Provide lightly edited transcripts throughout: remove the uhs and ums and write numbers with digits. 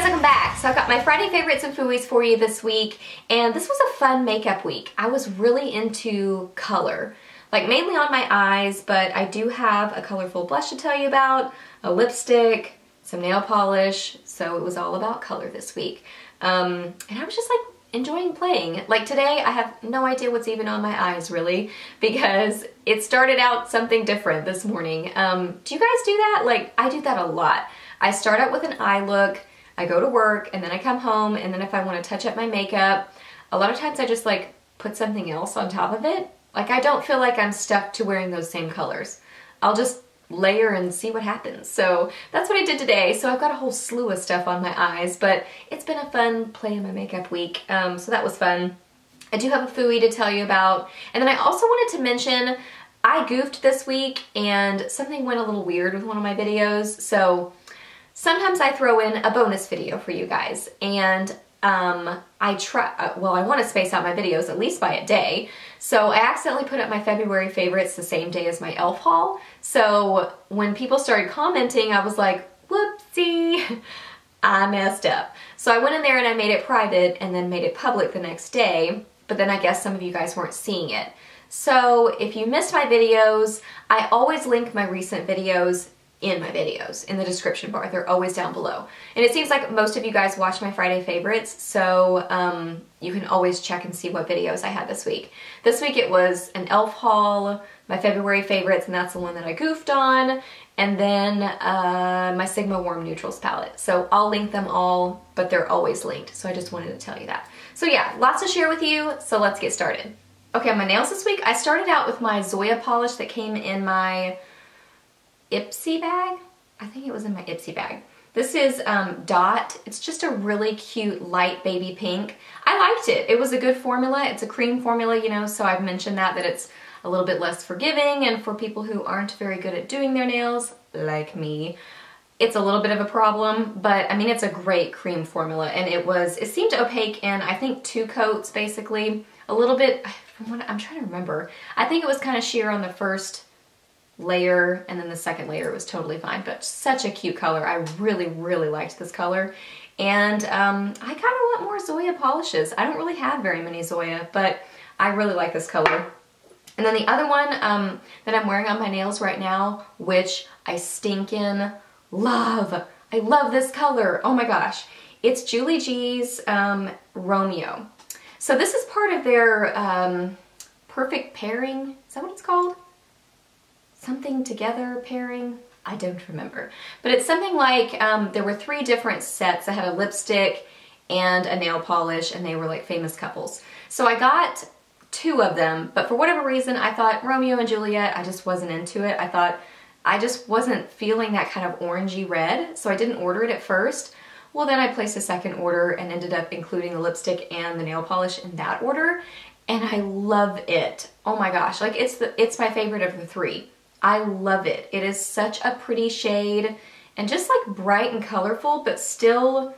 welcome back. So I've got my Friday favorites and Fooeys for you this week, and this was a fun makeup week. I was really into color, like mainly on my eyes, but I do have a colorful blush to tell you about, a lipstick, some nail polish, so it was all about color this week. And I was just like enjoying playing. Like today, I have no idea what's even on my eyes really, because it started out something different this morning. Do you guys do that? Like I do that a lot. I start out with an eye look, I go to work, and then I come home, and then if I want to touch up my makeup, a lot of times I just like put something else on top of it. Like I don't feel like I'm stuck to wearing those same colors. I'll just layer and see what happens. So that's what I did today. So I've got a whole slew of stuff on my eyes, but it's been a fun play in my makeup week. So that was fun. I do have a Fooey to tell you about. And then I also wanted to mention, I goofed this week and something went a little weird with one of my videos. So sometimes I throw in a bonus video for you guys, and I want to space out my videos at least by a day. So I accidentally put up my February favorites the same day as my e.l.f. haul. So when people started commenting, I was like, whoopsie, I messed up. So I went in there and I made it private and then made it public the next day, but then I guess some of you guys weren't seeing it. So if you missed my videos, I always link my recent videos in my videos, in the description bar. They're always down below. And it seems like most of you guys watch my Friday favorites, so you can always check and see what videos I had this week. This week it was an e.l.f. haul, my February favorites, and that's the one that I goofed on, and then my Sigma Warm Neutrals palette. So I'll link them all, but they're always linked, so I just wanted to tell you that. So yeah, lots to share with you, so let's get started. Okay, on my nails this week, I started out with my Zoya Polish that came in my Ipsy bag. I think it was in my Ipsy bag. This is Dot. It's just a really cute light baby pink. I liked it. It was a good formula. It's a cream formula, you know, so I've mentioned that it's a little bit less forgiving, and for people who aren't very good at doing their nails, like me, it's a little bit of a problem, but I mean, it's a great cream formula, and it seemed opaque in, I think, 2 coats basically. A little bit, from what I'm trying to remember, I think it was kind of sheer on the first layer, and then the second layer was totally fine, but such a cute color. I really, really liked this color, and I kind of want more Zoya polishes. I don't really have very many Zoya, but I really like this color. And then the other one that I'm wearing on my nails right now, which I stinkin' love. I love this color. Oh my gosh. It's Julie G's Romeo. So this is part of their perfect pairing. Is that what it's called? Something together pairing? I don't remember. But it's something like, there were 3 different sets. I had a lipstick and a nail polish, and they were like famous couples. So I got 2 of them, but for whatever reason, I thought Romeo and Juliet, I just wasn't into it. I thought I just wasn't feeling that kind of orangey red, so I didn't order it at first. Well, then I placed a second order and ended up including the lipstick and the nail polish in that order, and I love it. Oh my gosh, like it's my favorite of the 3. I love it. It is such a pretty shade and just like bright and colorful, but still,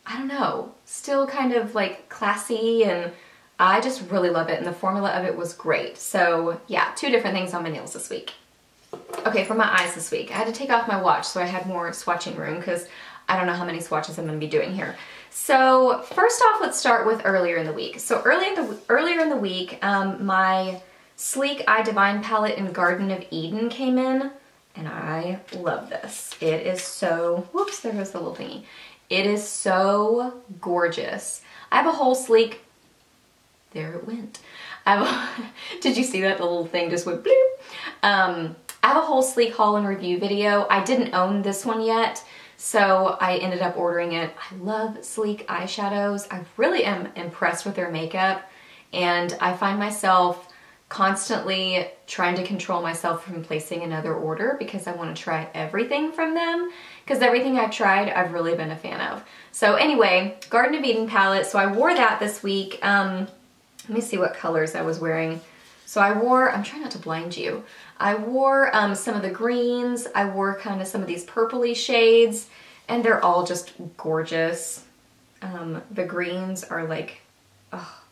I don't know, still kind of like classy, and I just really love it, and the formula of it was great. So yeah, 2 different things on my nails this week. Okay, for my eyes this week, I had to take off my watch so I had more swatching room because I don't know how many swatches I'm going to be doing here. So first off, let's start with earlier in the week. So earlier in the week, my Sleek Eye Divine palette in Garden of Eden came in, and I love this. It is so, whoops, there goes the little thingy. It is so gorgeous. I have a whole Sleek, there it went. Did you see that? The little thing just went bloop. I have a whole Sleek haul and review video. I didn't own this one yet, so I ended up ordering it. I love Sleek eyeshadows. I really am impressed with their makeup, and I find myself constantly trying to control myself from placing another order because I want to try everything from them, because everything I've tried I've really been a fan of. So anyway, Garden of Eden palette, so I wore that this week. Let me see what colors I was wearing. So I wore, I'm trying not to blind you, I wore some of the greens, I wore kind of some of these purpley shades, and they're all just gorgeous. The greens are like, oh,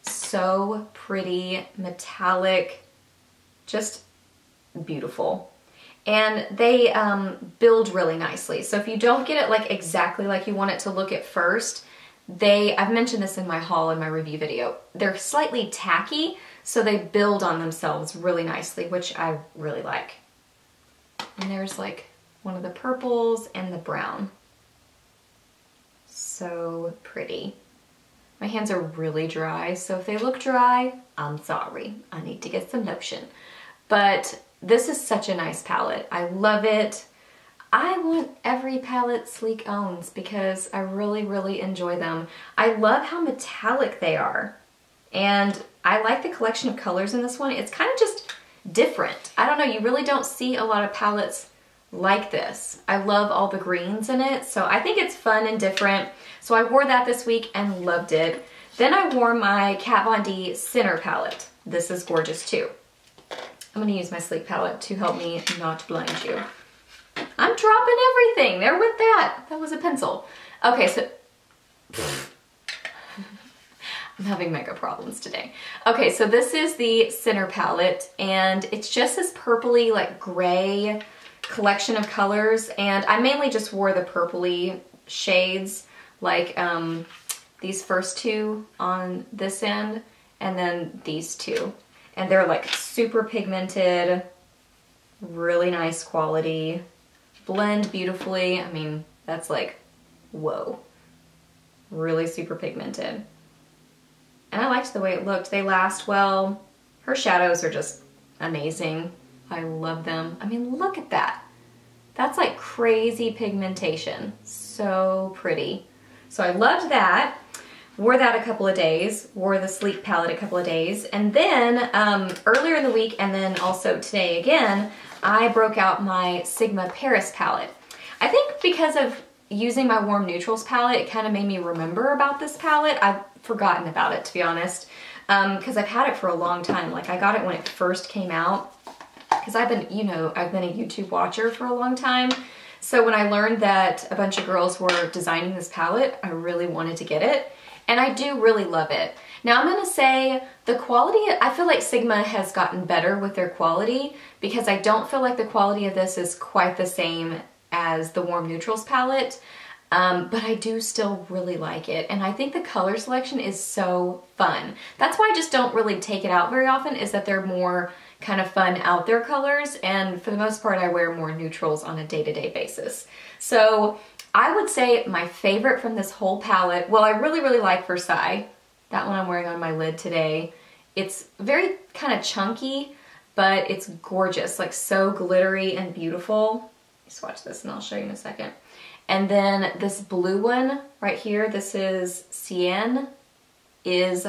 so pretty, metallic, just beautiful. and they build really nicely. So if you don't get it like exactly like you want it to look at first, I've mentioned this in my haul in my review video, they're slightly tacky, so they build on themselves really nicely, which I really like. And there's like one of the purples and the brown. So pretty. My hands are really dry, so if they look dry, I'm sorry. I need to get some lotion. But this is such a nice palette. I love it. I want every palette Sleek owns because I really, really enjoy them. I love how metallic they are. And I like the collection of colors in this one. It's kind of just different. I don't know, you really don't see a lot of palettes like this. I love all the greens in it, so I think it's fun and different. So I wore that this week and loved it. Then I wore my Kat Von D Center palette. This is gorgeous too. I'm gonna use my Sleek palette to help me not blind you. I'm dropping everything there with that. That was a pencil. Okay, so I'm having mega problems today. Okay, so this is the Center palette, and it's just this purpley, like gray collection of colors, and I mainly just wore the purpley shades, like these first two on this end, and then these two. And they're like super pigmented, really nice quality, blend beautifully. I mean, that's like, whoa, really super pigmented. And I liked the way it looked. They last well. Her shadows are just amazing. I love them. I mean, look at that. That's like crazy pigmentation. So pretty. So I loved that. Wore that a couple of days. Wore the Sleek palette a couple of days. And then earlier in the week, and then also today again, I broke out my Sigma Paris palette. I think because of using my Warm Neutrals palette, it kind of made me remember about this palette. I've forgotten about it, to be honest, because I've had it for a long time. Like, I got it when it first came out, because I've been, you know, I've been a YouTube watcher for a long time. So when I learned that a bunch of girls were designing this palette, I really wanted to get it, and I do really love it. Now I'm gonna say the quality, I feel like Sigma has gotten better with their quality, because I don't feel like the quality of this is quite the same as the Warm Neutrals palette, but I do still really like it, and I think the color selection is so fun. That's why I just don't really take it out very often, is that they're more kind of fun out there colors, and for the most part I wear more neutrals on a day-to-day basis. So I would say my favorite from this whole palette, well, I really, really like Versailles. That one I'm wearing on my lid today. It's very kind of chunky, but it's gorgeous, like so glittery and beautiful. Swatch this and I'll show you in a second. And then this blue one right here, this is Cyan, is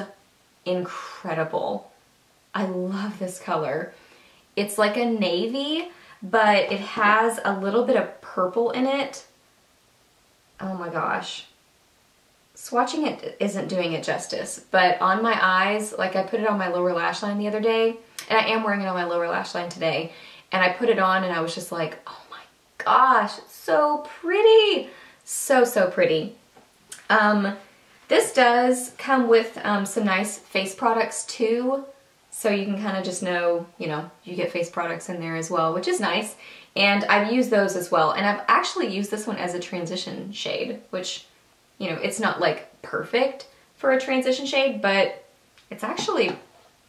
incredible. I love this color. It's like a navy, but it has a little bit of purple in it. Oh my gosh. Swatching it isn't doing it justice, but on my eyes, like I put it on my lower lash line the other day, and I am wearing it on my lower lash line today, and I put it on and I was just like, oh my gosh, it's so pretty. So, so pretty. This does come with some nice face products too, so you can kind of just know, you know, you get face products in there as well, which is nice. And I've used those as well, and I've actually used this one as a transition shade, which, you know, it's not like perfect for a transition shade, but it's actually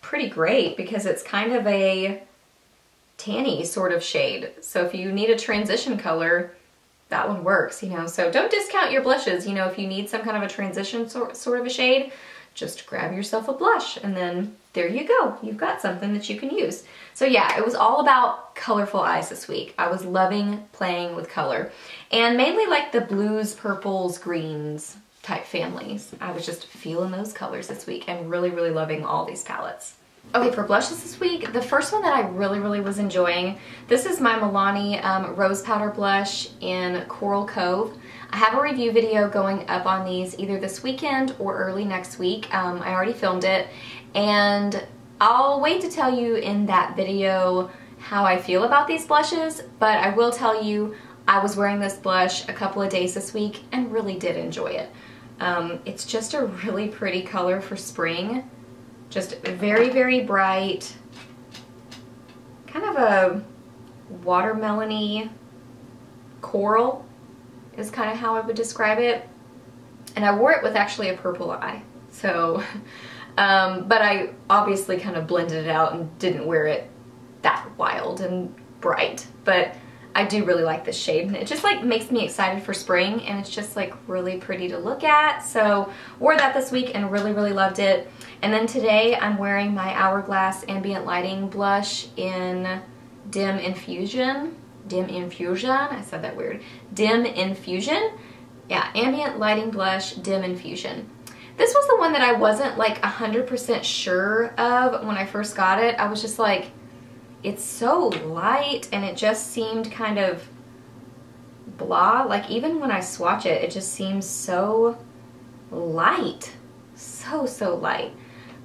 pretty great because it's kind of a tanny sort of shade. So if you need a transition color, that one works, you know. So don't discount your blushes, you know, if you need some kind of a transition sort of a shade, just grab yourself a blush and then there you go. You've got something that you can use. So yeah, it was all about colorful eyes this week. I was loving playing with color, and mainly like the blues, purples, greens type families. I was just feeling those colors this week and really, really loving all these palettes. Okay, for blushes this week, the first one that I really, really was enjoying, this is my Milani Rose Powder Blush in Coral Cove. I have a review video going up on these either this weekend or early next week. I already filmed it, and I'll wait to tell you in that video how I feel about these blushes, but I will tell you I was wearing this blush a couple of days this week and really did enjoy it. It's just a really pretty color for spring. Just very, very bright, kind of a watermelony coral is kind of how I would describe it. And I wore it with actually a purple eye. So, but I obviously kind of blended it out and didn't wear it that wild and bright. But I do really like this shade, and it just like makes me excited for spring, and it's just like really pretty to look at. So wore that this week and really, really loved it. And then today I'm wearing my Hourglass Ambient Lighting Blush in Dim Infusion. Dim Infusion, I said that weird. Dim Infusion. Yeah, Ambient Lighting Blush, Dim Infusion. This was the one that I wasn't like 100% sure of when I first got it. I was just like, it's so light, and it just seemed kind of blah. Like even when I swatch it, it just seems so light. So light.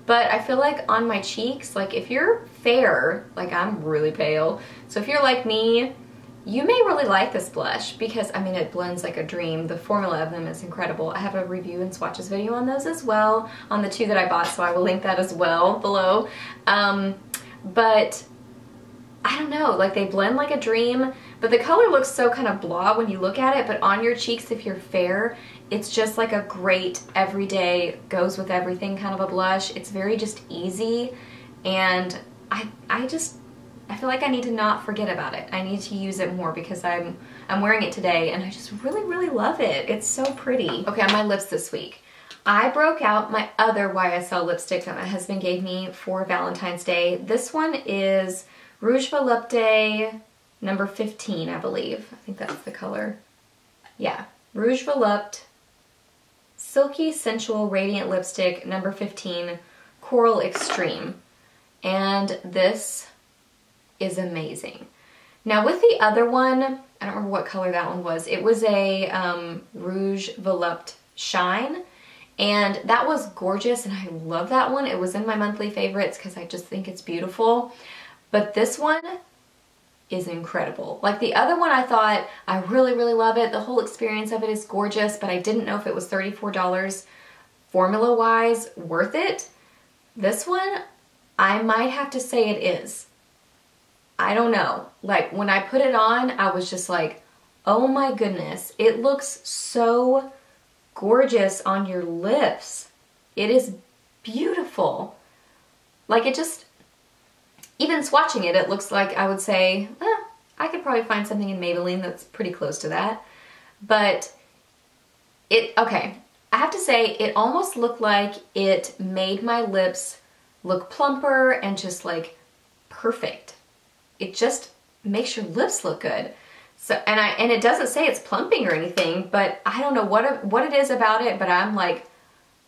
But I feel like on my cheeks, like if you're fair, like I'm really pale, so if you're like me, you may really like this blush because, I mean, it blends like a dream. The formula of them is incredible. I have a review and swatches video on those as well, on the two that I bought, so I will link that as well below. But I don't know, like they blend like a dream, but the color looks so kind of blah when you look at it, but on your cheeks, if you're fair, it's just like a great everyday, goes with everything kind of a blush. It's very just easy, and I feel like I need to not forget about it. I need to use it more because I'm wearing it today, and I just really, really love it. It's so pretty. Okay, on my lips this week, I broke out my other YSL lipstick that my husband gave me for Valentine's Day. This one is Rouge Volupte number 15, I believe. I think that's the color. Yeah, Rouge Volupte Silky Sensual Radiant Lipstick number 15, Coral Extreme. And this is amazing. Now with the other one, I don't remember what color that one was. It was a Rouge Volupte Shine, and that was gorgeous, and I love that one. It was in my monthly favorites because I just think it's beautiful. But this one is incredible. Like the other one, I thought, I really, really love it. The whole experience of it is gorgeous, but I didn't know if it was $34 formula-wise worth it. This one, I might have to say it is. I don't know. Like when I put it on, I was just like, oh my goodness, it looks so gorgeous on your lips. It is beautiful. Like it just, even swatching it, it looks like I would say, I could probably find something in Maybelline that's pretty close to that. But okay, I have to say it almost looked like it made my lips look plumper and just like perfect. It just makes your lips look good. So, and it doesn't say it's plumping or anything, but I don't know what it is about it, but I'm like,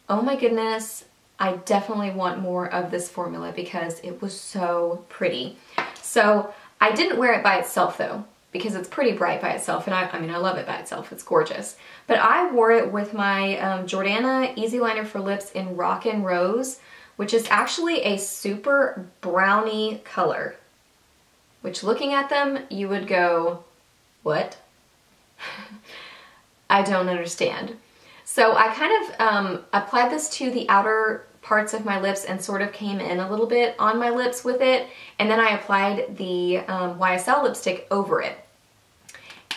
oh my goodness, I definitely want more of this formula because it was so pretty. So I didn't wear it by itself though, because it's pretty bright by itself, and I mean, I love it by itself, it's gorgeous. But I wore it with my Jordana Easy Liner for Lips in Rockin Rose, which is actually a super brownie color. Which looking at them, you would go, what? I don't understand. So I kind of applied this to the outer parts of my lips and sort of came in a little bit on my lips with it. And then I applied the YSL lipstick over it.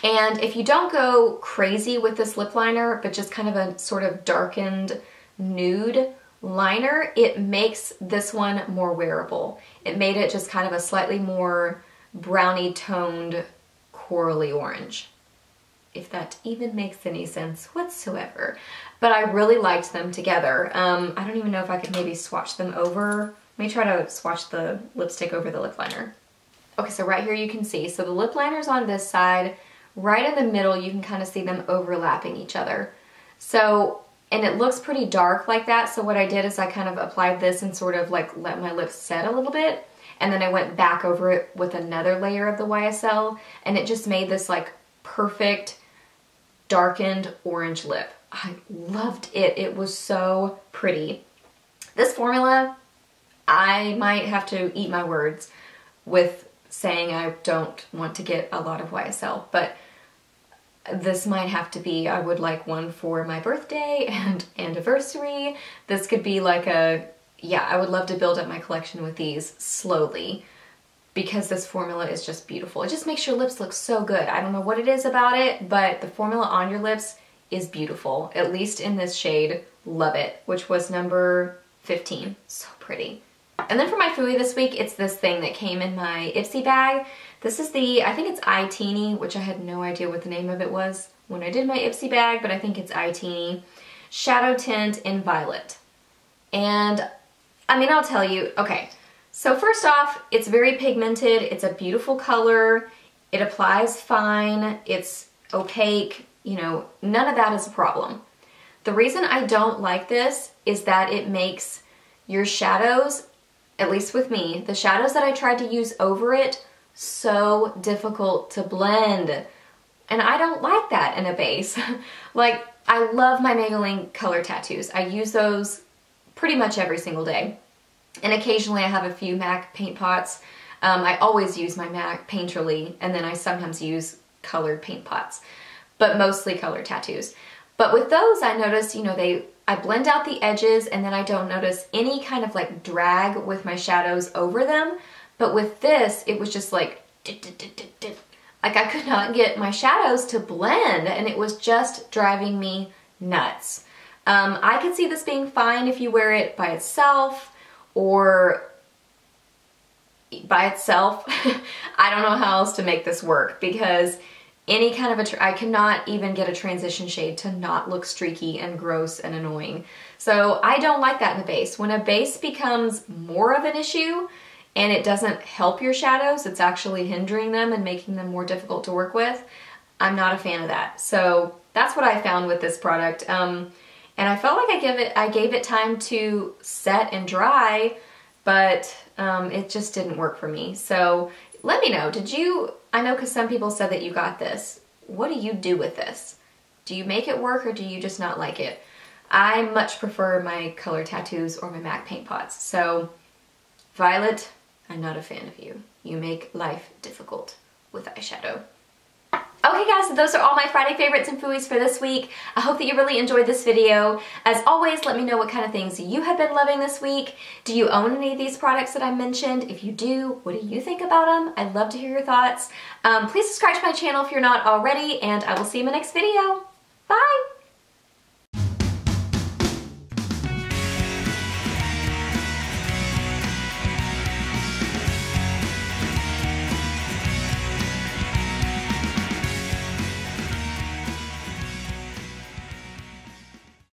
And if you don't go crazy with this lip liner, but just kind of a sort of darkened nude liner, it makes this one more wearable. It made it just kind of a slightly more brownie toned corally orange, if that even makes any sense whatsoever. But I really liked them together. I don't even know if I could maybe swatch them over. Let me try to swatch the lipstick over the lip liner. Okay, so right here you can see, so the lip liner's on this side, right in the middle you can kind of see them overlapping each other. So, and it looks pretty dark like that, so what I did is I kind of applied this and sort of like let my lips set a little bit, and then I went back over it with another layer of the YSL, and it just made this like perfect darkened orange lip. I loved it. It was so pretty. This formula, I might have to eat my words with saying I don't want to get a lot of YSL, but this might have to be, I would like one for my birthday and anniversary. This could be like a, yeah, I would love to build up my collection with these slowly. because this formula is just beautiful. It just makes your lips look so good. I don't know what it is about it, but the formula on your lips is beautiful, at least in this shade. Love it, which was number 15. So pretty. And then for my Fooey this week, it's this thing that came in my Ipsy bag. This is the, I think it's Eyetini, which I had no idea what the name of it was when I did my Ipsy bag, but I think it's Eyetini Shadow Tint in Violet. And I mean, I'll tell you, okay, so first off, it's very pigmented, it's a beautiful color, it applies fine, it's opaque, you know, none of that is a problem. The reason I don't like this is that it makes your shadows, at least with me, the shadows that I tried to use over it, so difficult to blend. And I don't like that in a base. Like, I love my Maybelline color tattoos. I use those pretty much every single day. And occasionally I have a few MAC paint pots. I always use my MAC Painterly, and then I sometimes use colored paint pots, but mostly color tattoos. But with those, I notice, you know, I blend out the edges, and then I don't notice any kind of like drag with my shadows over them. But with this, it was just like, like I could not get my shadows to blend, and it was just driving me nuts. I could see this being fine if you wear it by itself, or by itself. I don't know how else to make this work, because any kind of I cannot even get a transition shade to not look streaky and gross and annoying. So I don't like that in a base. When a base becomes more of an issue and it doesn't help your shadows, it's actually hindering them and making them more difficult to work with, I'm not a fan of that. So that's what I found with this product. And I felt like I gave it time to set and dry, but it just didn't work for me. So let me know, I know because some people said that you got this. What do you do with this? Do you make it work, or do you just not like it? I much prefer my color tattoos or my MAC paint pots. So Violet, I'm not a fan of you. You make life difficult with eyeshadow. Okay guys, so those are all my Friday favorites and Fooeys for this week. I hope that you really enjoyed this video. As always, let me know what kind of things you have been loving this week. Do you own any of these products that I mentioned? If you do, what do you think about them? I'd love to hear your thoughts. Please subscribe to my channel if you're not already, and I will see you in my next video. Bye!